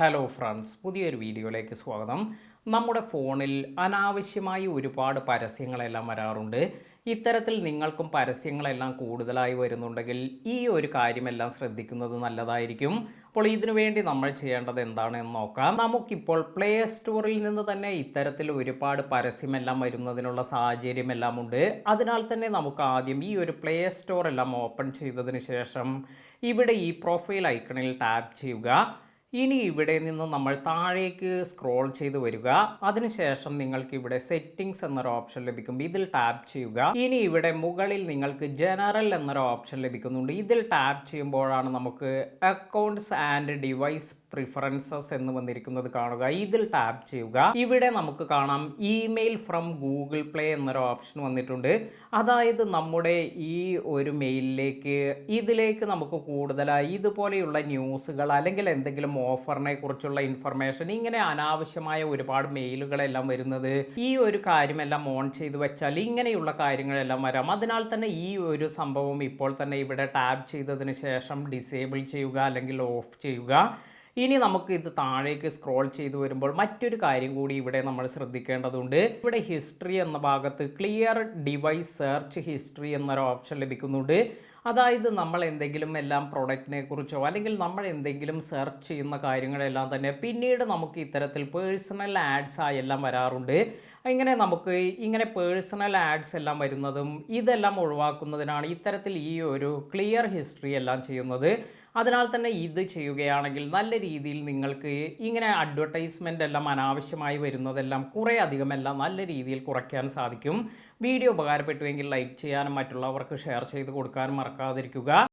Hello friends, പുതിയൊരു വീഡിയോയിലേക്ക് സ്വാഗതം. നമ്മുടെ ഫോണിൽ അനാവശ്യമായി ഒരുപാട് പരസ്യങ്ങളെല്ലാം വരാറുണ്ട്. ഇത്തരത്തിൽ നിങ്ങൾക്കും പരസ്യങ്ങളെല്ലാം കൂടുതലായി വരുന്നുണ്ടെങ്കിൽ ഈ ഒരു കാര്യമെല്ലാം ശ്രദ്ധിക്കുന്നത് നല്ലതായിരിക്കും. അപ്പോൾ ഇതിനു വേണ്ടി നമ്മൾ ചെയ്യേണ്ടത് എന്താണെന്ന് നോക്കാം. നമുക്കിപ്പോൾ പ്ലേ സ്റ്റോറിൽ നിന്ന് തന്നെ ഇത്തരത്തിൽ ഒരുപാട് പരസ്യമെല്ലാം വരുന്നതിനുള്ള സാഹചര്യമെല്ലാം ഉണ്ട്. അതിനാൽ തന്നെ നമുക്ക് ആദ്യം ഈ ഒരു പ്ലേ സ്റ്റോർ എല്ലാം ഓപ്പൺ ചെയ്തതിന് ശേഷം ഇവിടെ ഈ പ്രൊഫൈൽ ഐക്കണിൽ ടാപ്പ് ചെയ്യുക. ഇനി ഇവിടെ നിന്ന് നമ്മൾ താഴേക്ക് സ്ക്രോൾ ചെയ്ത് വരിക. അതിനുശേഷം നിങ്ങൾക്ക് ഇവിടെ സെറ്റിംഗ്സ് എന്നൊരു ഓപ്ഷൻ ലഭിക്കും. ഇതിൽ ടാപ്പ് ചെയ്യുക. ഇനി ഇവിടെ മുകളിൽ നിങ്ങൾക്ക് ജനറൽ എന്നൊരു ഓപ്ഷൻ ലഭിക്കുന്നുണ്ട്. ഇതിൽ ടാപ്പ് ചെയ്യുമ്പോഴാണ് നമുക്ക് അക്കൗണ്ട്സ് ആൻഡ് ഡിവൈസ് പ്രിഫറൻസസ് എന്ന് വന്നിരിക്കുന്നത് കാണുക. ഇതിൽ ടാപ്പ് ചെയ്യുക. ഇവിടെ നമുക്ക് കാണാം ഇമെയിൽ ഫ്രം ഗൂഗിൾ പ്ലേ എന്നൊരു ഓപ്ഷൻ വന്നിട്ടുണ്ട്. അതായത് നമ്മുടെ ഈ ഒരു ഇതിലേക്ക് നമുക്ക് കൂടുതലായി ഇതുപോലെയുള്ള ന്യൂസുകൾ അല്ലെങ്കിൽ എന്തെങ്കിലും ഓഫറിനെ കുറിച്ചുള്ള ഇൻഫർമേഷൻ, ഇങ്ങനെ അനാവശ്യമായ ഒരുപാട് മെയിലുകളെല്ലാം വരുന്നത് ഈ ഒരു കാര്യമെല്ലാം ഓൺ ചെയ്ത് വെച്ചാൽ ഇങ്ങനെയുള്ള കാര്യങ്ങളെല്ലാം വരാം. അതിനാൽ തന്നെ ഈ ഒരു സംഭവം ഇപ്പോൾ തന്നെ ഇവിടെ ടാപ്പ് ചെയ്തതിന് ശേഷം ഡിസേബിൾ ചെയ്യുക അല്ലെങ്കിൽ ഓഫ് ചെയ്യുക. ഇനി നമുക്ക് ഇത് താഴേക്ക് സ്ക്രോൾ ചെയ്ത് വരുമ്പോൾ മറ്റൊരു കാര്യം കൂടി ഇവിടെ നമ്മൾ ശ്രദ്ധിക്കേണ്ടതുണ്ട്. ഇവിടെ ഹിസ്റ്ററി എന്ന ഭാഗത്ത് ക്ലിയർ ഡിവൈസ് സെർച്ച് ഹിസ്റ്ററി എന്നൊരു ഓപ്ഷൻ ലഭിക്കുന്നുണ്ട്. അതായത് നമ്മൾ എന്തെങ്കിലും എല്ലാം പ്രൊഡക്റ്റിനെ കുറിച്ചോ അല്ലെങ്കിൽ നമ്മൾ എന്തെങ്കിലും സെർച്ച് ചെയ്യുന്ന കാര്യങ്ങളെല്ലാം തന്നെ പിന്നീട് നമുക്ക് ഇത്തരത്തിൽ പേഴ്സണൽ ആഡ്സ് ആയെല്ലാം വരാറുണ്ട്. ഇങ്ങനെ പേഴ്സണൽ ആഡ്സ് എല്ലാം വരുന്നതും ഇതെല്ലാം ഒഴിവാക്കുന്നതിനാണ് ഇത്തരത്തിൽ ഈ ഒരു ക്ലിയർ ഹിസ്റ്ററി എല്ലാം ചെയ്യുന്നത്. അതിനാൽ തന്നെ ഇത് ചെയ്യുകയാണെങ്കിൽ നല്ല രീതിയിൽ നിങ്ങൾക്ക് ഇങ്ങനെ അഡ്വർടൈസ്മെൻ്റ് എല്ലാം അനാവശ്യമായി വരുന്നതെല്ലാം കുറേ അധികമെല്ലാം നല്ല രീതിയിൽ കുറയ്ക്കാൻ സാധിക്കും. വീഡിയോ ഉപകാരപ്പെട്ടുവെങ്കിൽ ലൈക്ക് ചെയ്യാനും മറ്റുള്ളവർക്ക് ഷെയർ ചെയ്ത് കൊടുക്കാനും മറക്കാതിരിക്കുക.